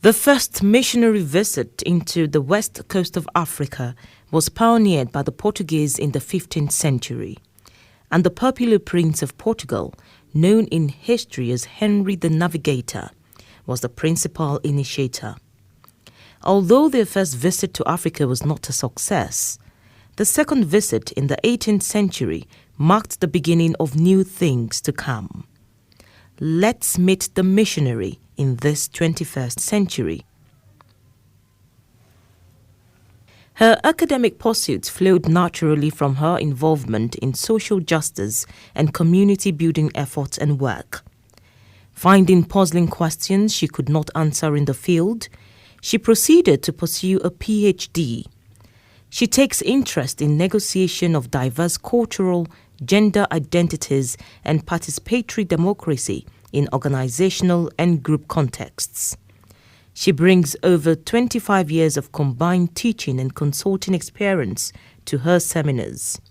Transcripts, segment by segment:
The first missionary visit into the west coast of Africa was pioneered by the Portuguese in the 15th century, and the popular Prince of Portugal, known in history as Henry the Navigator, was the principal initiator. Although their first visit to Africa was not a success, the second visit in the 18th century marked the beginning of new things to come. Let's meet the missionary in this 21st century. Her academic pursuits flowed naturally from her involvement in social justice and community building efforts and work. Finding puzzling questions she could not answer in the field, she proceeded to pursue a PhD. She takes interest in negotiation of diverse cultural, gender identities and participatory democracy in organizational and group contexts. She brings over 25 years of combined teaching and consulting experience to her seminars.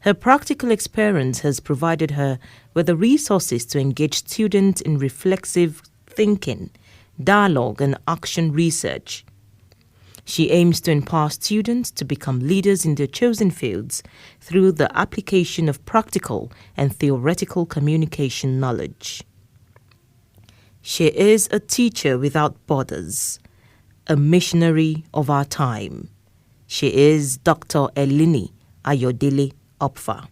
Her practical experience has provided her with the resources to engage students in reflexive thinking, dialogue, and action research. She aims to empower students to become leaders in their chosen fields through the application of practical and theoretical communication knowledge. She is a teacher without borders, a missionary of our time. She is Dr. Elenie Opffer.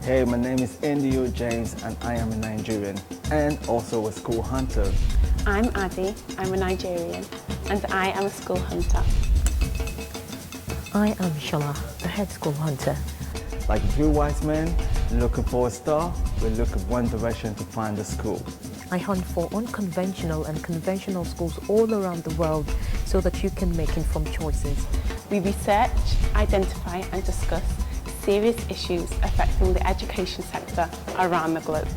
Hey, my name is Elenie James and I am a Nigerian and also a school hunter. I'm Adi, I'm a Nigerian and I am a school hunter. I am Shola, a head school hunter. Like a few wise men looking for a star, we look in one direction to find a school. I hunt for unconventional and conventional schools all around the world so that you can make informed choices. We research, identify and discuss serious issues affecting the education sector around the globe.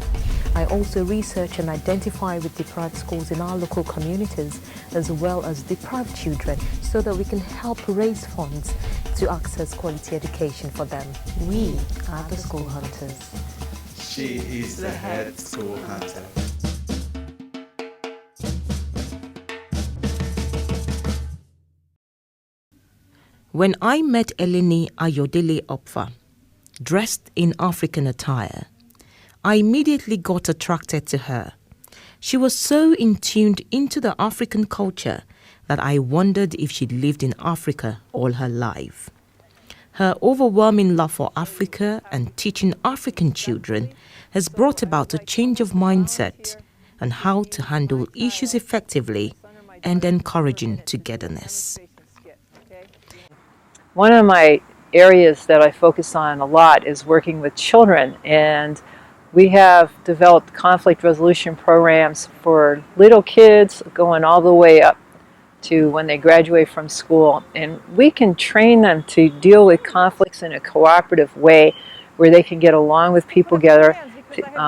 I also research and identify with deprived schools in our local communities as well as deprived children so that we can help raise funds to access quality education for them. We are the school hunters. She is the head school hunter. When I met Elenie Opffer, dressed in African attire, I immediately got attracted to her. She was so tuned into the African culture that I wondered if she'd lived in Africa all her life. Her overwhelming love for Africa and teaching African children has brought about a change of mindset on how to handle issues effectively and encouraging togetherness. One of my areas that I focus on a lot is working with children, and we have developed conflict resolution programs for little kids going all the way up to when they graduate from school, and we can train them to deal with conflicts in a cooperative way where they can get along with people together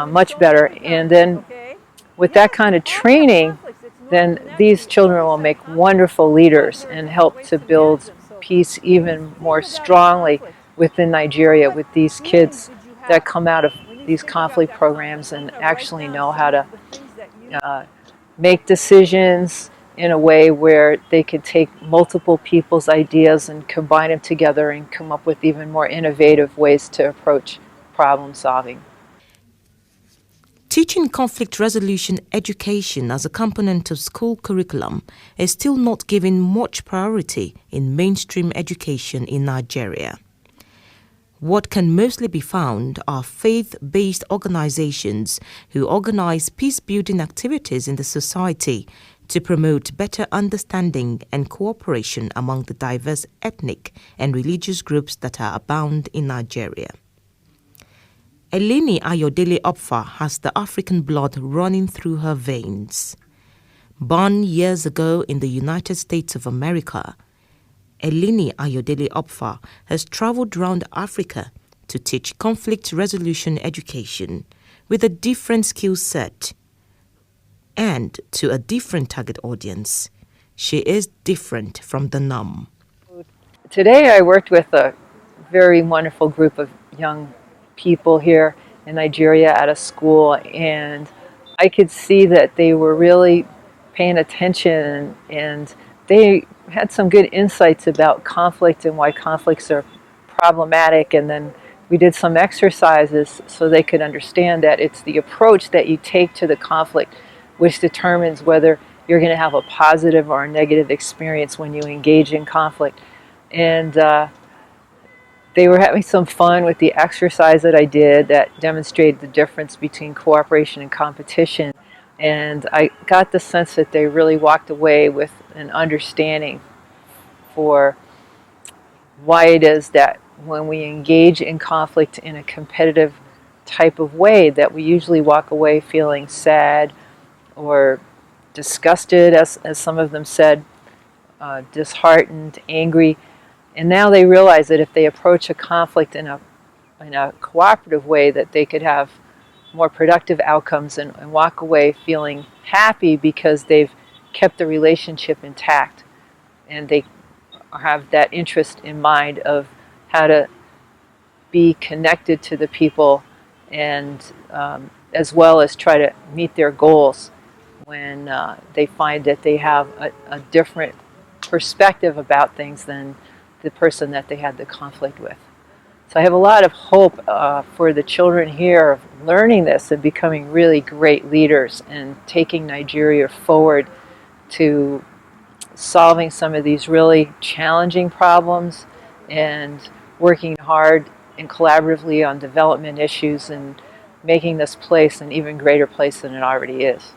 much better. And then with that kind of training, then these children will make wonderful leaders and help to build peace even more strongly within Nigeria with these kids that come out of these conflict programs and actually know how to make decisions in a way where they could take multiple people's ideas and combine them together and come up with even more innovative ways to approach problem solving. Teaching conflict resolution education as a component of school curriculum is still not given much priority in mainstream education in Nigeria. What can mostly be found are faith-based organizations who organize peace-building activities in the society to promote better understanding and cooperation among the diverse ethnic and religious groups that are abound in Nigeria. Elenie Opffer has the African blood running through her veins. Born years ago in the United States of America, Elenie Opffer has traveled around Africa to teach conflict resolution education with a different skill set and to a different target audience. She is different from the norm. Today I worked with a very wonderful group of young people here, in Nigeria at a school, and I could see that they were really paying attention, and they had some good insights about conflict and why conflicts are problematic. And then we did some exercises so they could understand that it's the approach that you take to the conflict which determines whether you're going to have a positive or a negative experience when you engage in conflict. And they were having some fun with the exercise that I did that demonstrated the difference between cooperation and competition. And I got the sense that they really walked away with an understanding for why it is that when we engage in conflict in a competitive type of way, that we usually walk away feeling sad or disgusted, as some of them said, disheartened, angry. And now they realize that if they approach a conflict in a cooperative way, that they could have more productive outcomes and walk away feeling happy because they've kept the relationship intact, and they have that interest in mind of how to be connected to the people, and as well as try to meet their goals when they find that they have a different perspective about things than the person that they had the conflict with. So I have a lot of hope for the children here of learning this and becoming really great leaders and taking Nigeria forward to solving some of these really challenging problems and working hard and collaboratively on development issues and making this place an even greater place than it already is.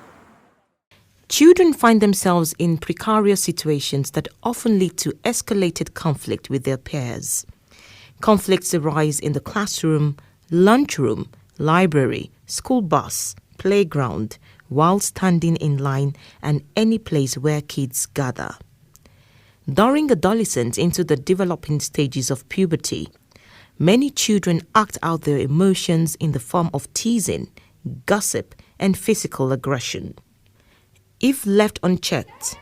Children find themselves in precarious situations that often lead to escalated conflict with their peers. Conflicts arise in the classroom, lunchroom, library, school bus, playground, while standing in line, and any place where kids gather. During adolescence into the developing stages of puberty, many children act out their emotions in the form of teasing, gossip, and physical aggression. If left unchecked,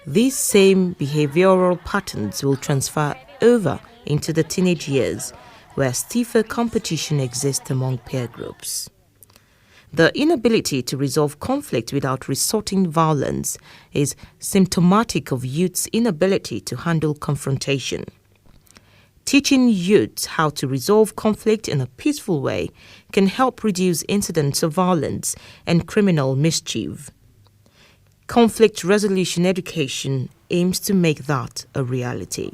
these same behavioral patterns will transfer over into the teenage years, where stiffer competition exists among peer groups. The inability to resolve conflict without resorting violence is symptomatic of youth's inability to handle confrontation. Teaching youth how to resolve conflict in a peaceful way can help reduce incidents of violence and criminal mischief. Conflict resolution education aims to make that a reality.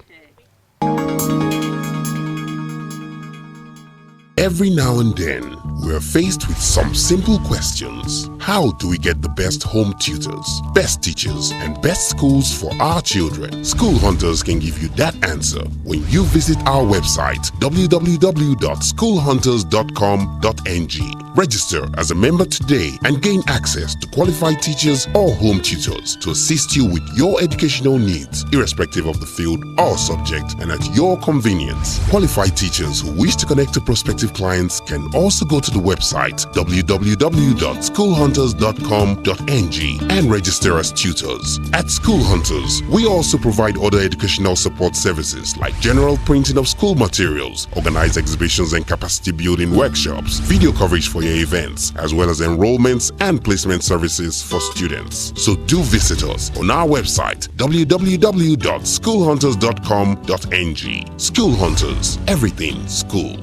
Every now and then, we're faced with some simple questions. How do we get the best home tutors, best teachers, and best schools for our children? School Hunters can give you that answer when you visit our website www.schoolhunters.com.ng. Register as a member today and gain access to qualified teachers or home tutors to assist you with your educational needs, irrespective of the field or subject, and at your convenience. Qualified teachers who wish to connect to prospective clients can also go to the website www.schoolhunters.com.ng and register as tutors. At School Hunters, we also provide other educational support services like general printing of school materials, organized exhibitions and capacity building workshops, video coverage for your events, as well as enrollments and placement services for students. So do visit us on our website www.schoolhunters.com.ng. School Hunters, everything school.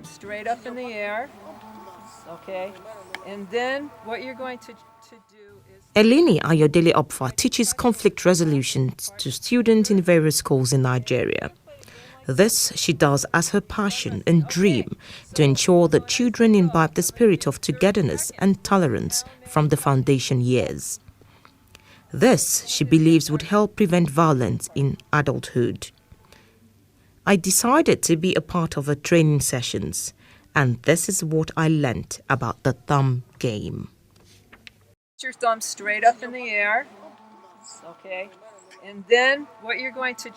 Straight up in the air, okay, and then what you're going to do is... Elenie Opffer teaches conflict resolution to students in various schools in Nigeria. This she does as her passion and dream to ensure that children imbibe the spirit of togetherness and tolerance from the foundation years. This, she believes, would help prevent violence in adulthood. I decided to be a part of her training sessions, and this is what I learnt about the thumb game. Put your thumb straight up in the air, okay, and then what you're going to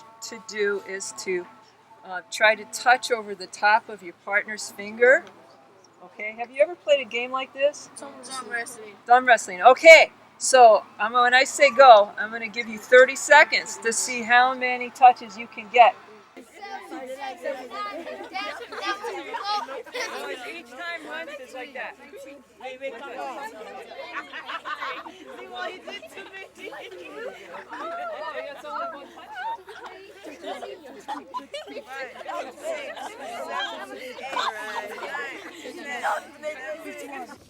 do is to try to touch over the top of your partner's finger. Okay, have you ever played a game like this? Thumb wrestling. Thumb wrestling. Okay, so when I say go, I'm going to give you 30 seconds to see how many touches you can get. Each time once is like that. Wait, come on. See what he did to me? Oh, that's only one punch.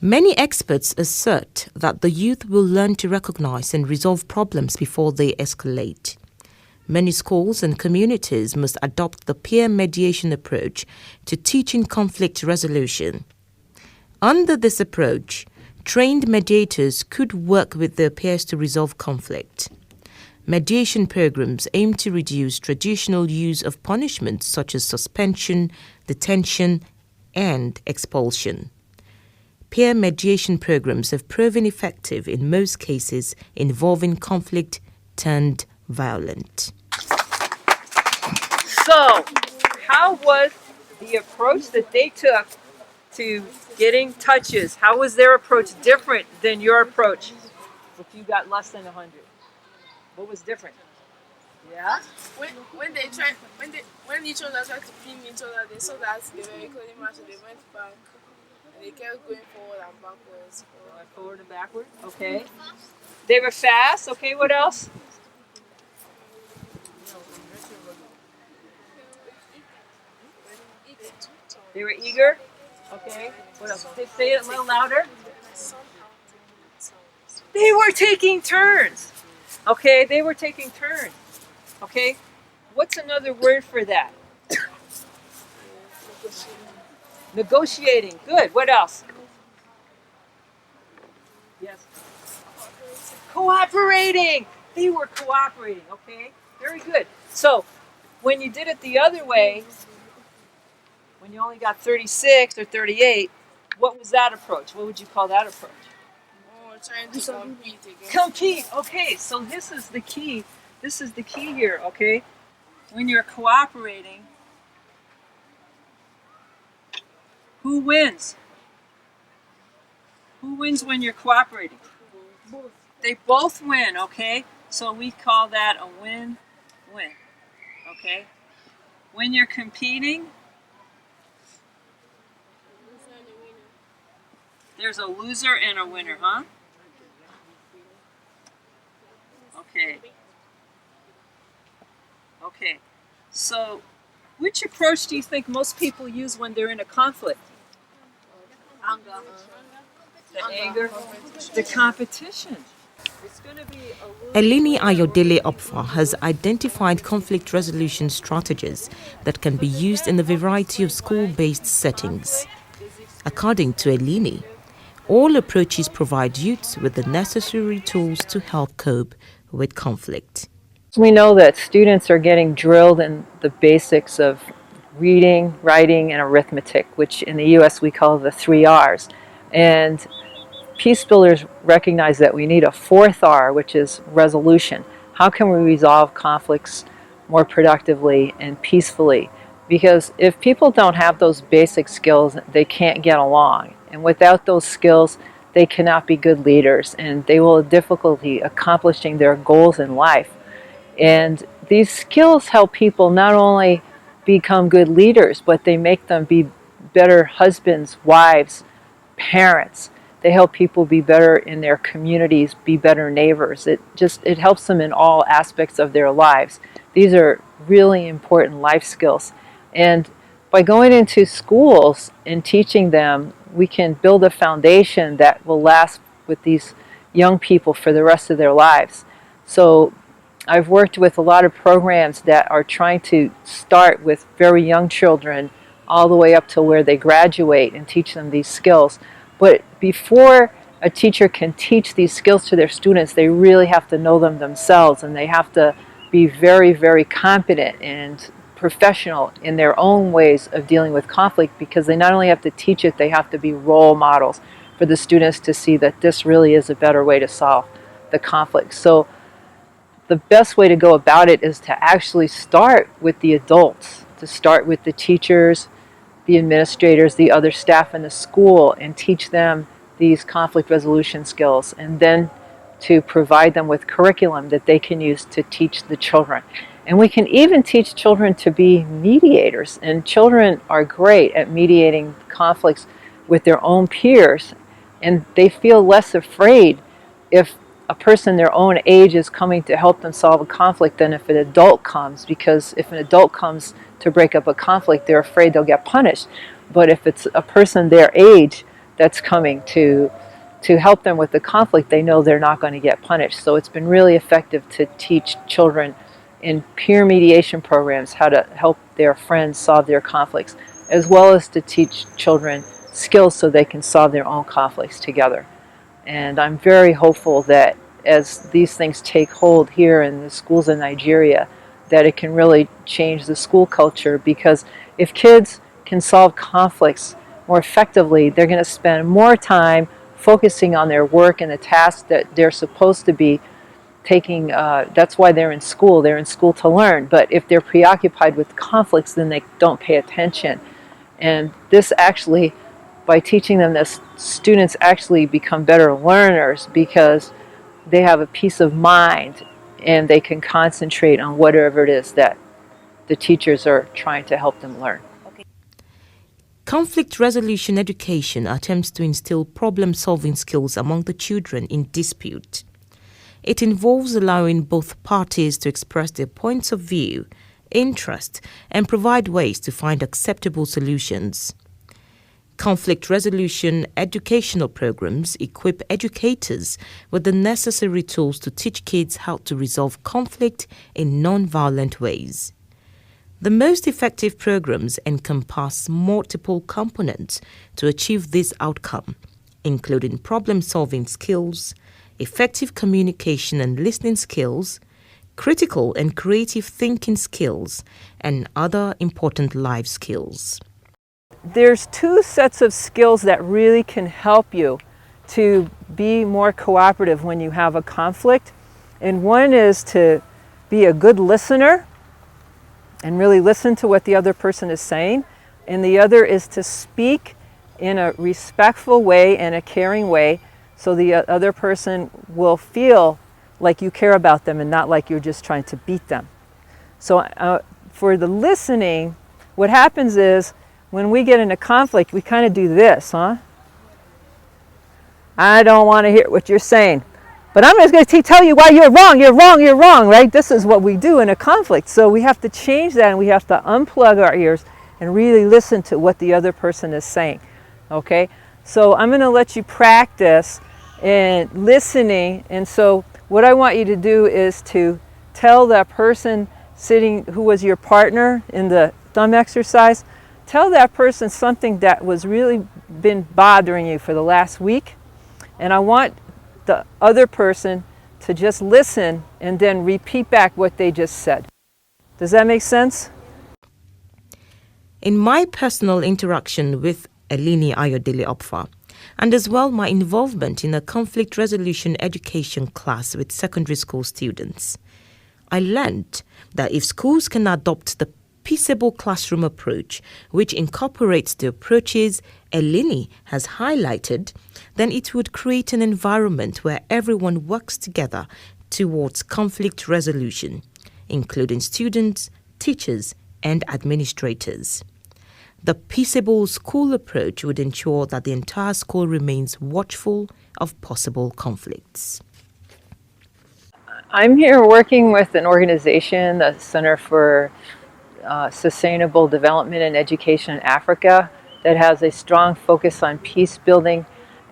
Many experts assert that the youth will learn to recognize and resolve problems before they escalate. Many schools and communities must adopt the peer mediation approach to teaching conflict resolution. Under this approach, trained mediators could work with their peers to resolve conflict. Mediation programs aim to reduce traditional use of punishment such as suspension, detention, and expulsion. Peer mediation programs have proven effective in most cases involving conflict turned violent. So, how was the approach that they took to getting touches? How was their approach different than your approach if you got less than 100? What was different? Yeah? When each other tried to pin each other, they saw that they were equally matched, they went back and they kept going forward and backwards. Forward and backward? Okay. They were fast. Okay, what else? They were eager. Okay. What else? Say it a little louder. They were taking turns. Okay, they were taking turns. Okay. What's another word for that? Negotiating. Good. What else? Yes. Cooperating. They were cooperating. Okay. Very good. So, when you did it the other way, when you only got 36 or 38, what was that approach? What would you call that approach? Trying to compete again. Compete. Okay, so this is the key. This is the key here, okay? When you're cooperating, who wins? Who wins when you're cooperating? Both. They both win, okay? So we call that a win-win, okay? When you're competing, there's a loser and a winner, huh? Okay. Okay. So, which approach do you think most people use when they're in a conflict? Anger. The anger, the competition. It's going to be Elenie Opffer has identified conflict resolution strategies that can be used in a variety of school-based settings. According to Elenie, all approaches provide youths with the necessary tools to help cope with conflict. We know that students are getting drilled in the basics of reading, writing, and arithmetic, which in the U.S. we call the 3 R's. And Peace Builders recognize that we need a 4th R, which is resolution. How can we resolve conflicts more productively and peacefully? Because if people don't have those basic skills, they can't get along. And without those skills, they cannot be good leaders, and they will have difficulty accomplishing their goals in life. And these skills help people not only become good leaders, but they make them be better husbands, wives, parents. They help people be better in their communities, be better neighbors. It helps them in all aspects of their lives. These are really important life skills. And by going into schools and teaching them, we can build a foundation that will last with these young people for the rest of their lives. So I've worked with a lot of programs that are trying to start with very young children all the way up to where they graduate and teach them these skills. But before a teacher can teach these skills to their students, they really have to know them themselves, and they have to be very, very competent and professional in their own ways of dealing with conflict, because they not only have to teach it, they have to be role models for the students to see that this really is a better way to solve the conflict. So the best way to go about it is to actually start with the adults, to start with the teachers, the administrators, the other staff in the school, and teach them these conflict resolution skills, and then to provide them with curriculum that they can use to teach the children. And we can even teach children to be mediators. And children are great at mediating conflicts with their own peers. And they feel less afraid if a person their own age is coming to help them solve a conflict than if an adult comes. Because if an adult comes to break up a conflict, they're afraid they'll get punished. But if it's a person their age that's coming to help them with the conflict, they know they're not going to get punished. So it's been really effective to teach children in peer mediation programs how to help their friends solve their conflicts, as well as to teach children skills so they can solve their own conflicts together. And I'm very hopeful that as these things take hold here in the schools in Nigeria, that it can really change the school culture, because if kids can solve conflicts more effectively, they're going to spend more time focusing on their work and the tasks that they're supposed to be taking. That's why they're in school. They're in school to learn. But if they're preoccupied with conflicts, then they don't pay attention. And this actually, by teaching them this, students actually become better learners because they have a peace of mind and they can concentrate on whatever it is that the teachers are trying to help them learn. Conflict resolution education attempts to instill problem-solving skills among the children in dispute. It involves allowing both parties to express their points of view, interest, and provide ways to find acceptable solutions. Conflict resolution educational programs equip educators with the necessary tools to teach kids how to resolve conflict in non-violent ways. The most effective programs encompass multiple components to achieve this outcome, including problem-solving skills, effective communication and listening skills, critical and creative thinking skills, and other important life skills. There's two sets of skills that really can help you to be more cooperative when you have a conflict. And one is to be a good listener and really listen to what the other person is saying. And the other is to speak in a respectful way and a caring way so the other person will feel like you care about them and not like you're just trying to beat them. So for the listening, what happens is when we get in a conflict, we kind of do this, huh? I don't want to hear what you're saying, but I'm just going to tell you why you're wrong, you're wrong, you're wrong, right? This is what we do in a conflict. So we have to change that, and we have to unplug our ears and really listen to what the other person is saying, okay? So I'm going to let you practice in listening. And so what I want you to do is to tell that person sitting, who was your partner in the thumb exercise, tell that person something that was really been bothering you for the last week. And I want the other person to just listen and then repeat back what they just said. Does that make sense? In my personal interaction with Elenie Opffer, and as well my involvement in a conflict resolution education class with secondary school students, I learned that if schools can adopt the peaceable classroom approach, which incorporates the approaches Elenie has highlighted, then it would create an environment where everyone works together towards conflict resolution, including students, teachers, and administrators. The peaceable school approach would ensure that the entire school remains watchful of possible conflicts. I'm here working with an organization, the Center for Sustainable Development and Education in Africa, that has a strong focus on peace building.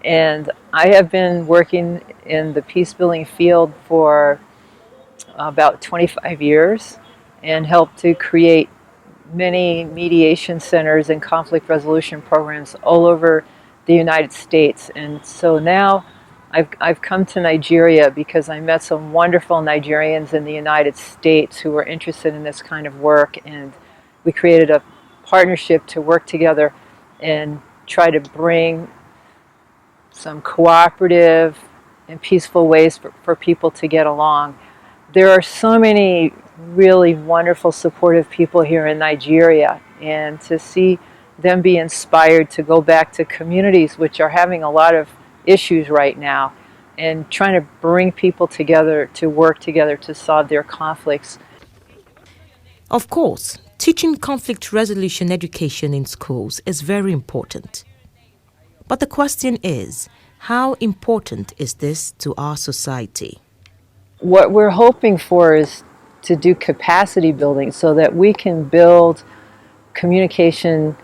And I have been working in the peace building field for about 25 years and helped to create many mediation centers and conflict resolution programs all over the United States. And so now I've come to Nigeria because I met some wonderful Nigerians in the United States who were interested in this kind of work, and we created a partnership to work together and try to bring some cooperative and peaceful ways for people to get along. There are so many really wonderful, supportive people here in Nigeria, and to see them be inspired to go back to communities which are having a lot of issues right now and trying to bring people together to work together to solve their conflicts. Of course, teaching conflict resolution education in schools is very important. But the question is, how important is this to our society? What we're hoping for is to do capacity building so that we can build communication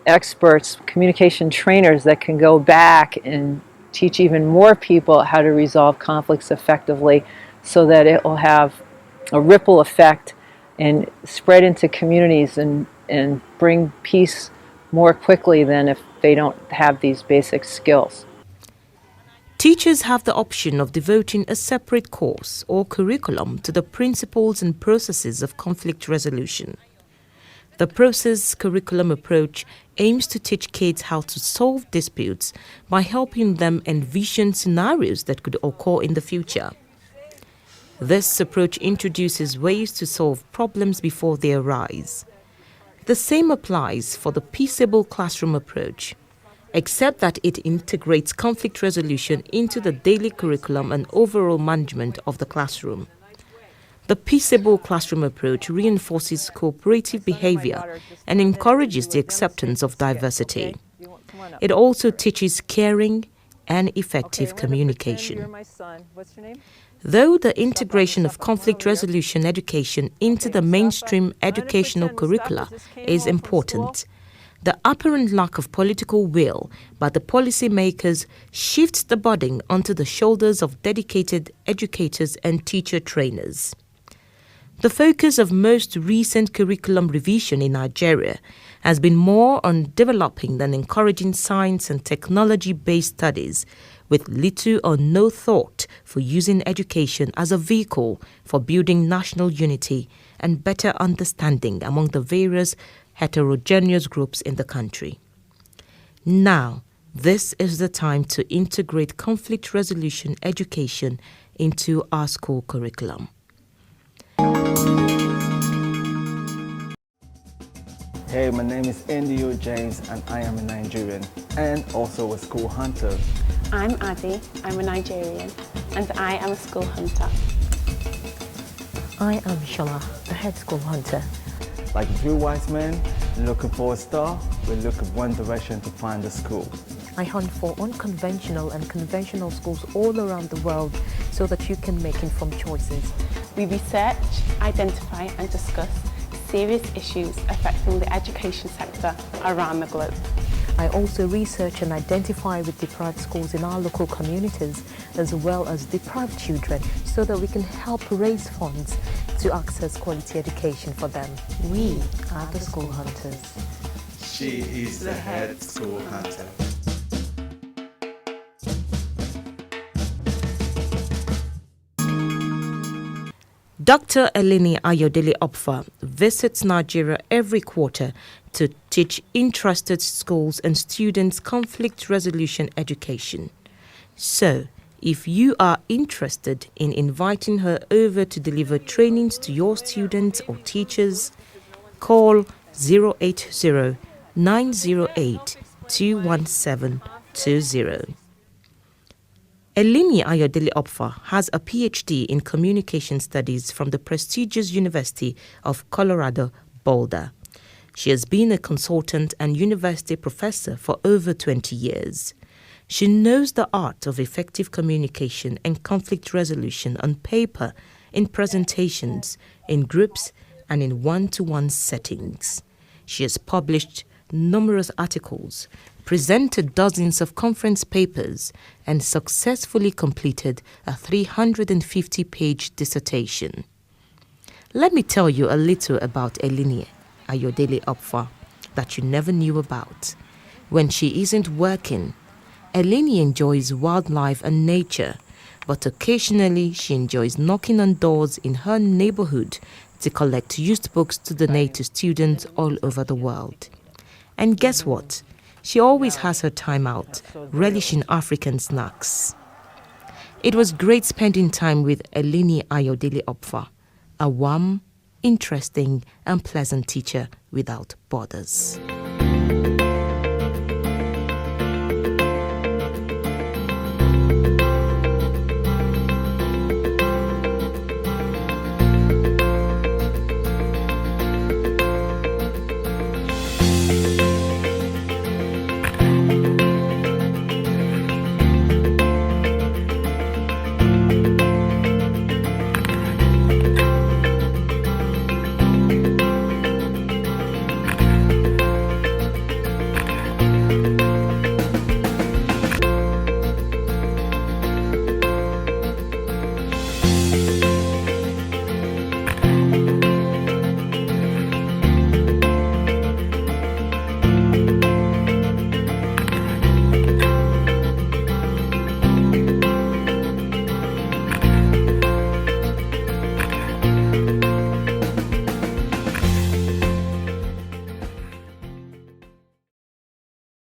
experts, communication trainers that can go back and teach even more people how to resolve conflicts effectively so that it will have a ripple effect and spread into communities and bring peace more quickly than if they don't have these basic skills. Teachers have the option of devoting a separate course or curriculum to the principles and processes of conflict resolution. The process curriculum approach aims to teach kids how to solve disputes by helping them envision scenarios that could occur in the future. This approach introduces ways to solve problems before they arise. The same applies for the peaceable classroom approach, except that it integrates conflict resolution into the daily curriculum and overall management of the classroom. The peaceable classroom approach reinforces cooperative behavior and encourages the acceptance of diversity. It also teaches caring and effective communication. Though the integration of conflict resolution education into the mainstream educational curricula is important, the apparent lack of political will by the policymakers shifts the burden onto the shoulders of dedicated educators and teacher trainers. The focus of most recent curriculum revision in Nigeria has been more on developing than encouraging science and technology-based studies, with little or no thought for using education as a vehicle for building national unity and better understanding among the various heterogeneous groups in the country. Now, this is the time to integrate conflict resolution education into our school curriculum. Hey, my name is Elenie James and I am a Nigerian and also a school hunter. I'm Adi, I'm a Nigerian, and I am a school hunter. I am Shola, the head school hunter. Like three wise men looking for a star, we look in one direction to find a school. I hunt for unconventional and conventional schools all around the world so that you can make informed choices. We research, identify and discuss serious issues affecting the education sector around the globe. I also research and identify with deprived schools in our local communities as well as deprived children so that we can help raise funds to access quality education for them. We are the school hunters. She is the head school hunter. Dr. Elenie Opffer visits Nigeria every quarter to teach interested schools and students conflict resolution education. So, if you are interested in inviting her over to deliver trainings to your students or teachers, call 080-908-21720. Elenie Opffer has a PhD in Communication Studies from the prestigious University of Colorado Boulder. She has been a consultant and university professor for over 20 years. She knows the art of effective communication and conflict resolution on paper, in presentations, in groups, and in one-to-one settings. She has published numerous articles, presented dozens of conference papers, and successfully completed a 350-page dissertation. Let me tell you a little about Elenie Opffer that you never knew about. When she isn't working, Elenie enjoys wildlife and nature, but occasionally she enjoys knocking on doors in her neighborhood to collect used books to donate to students all over the world. And guess what? She always has her time out, relishing African snacks. It was great spending time with Elenie Opffer, a warm, interesting, and pleasant teacher without borders.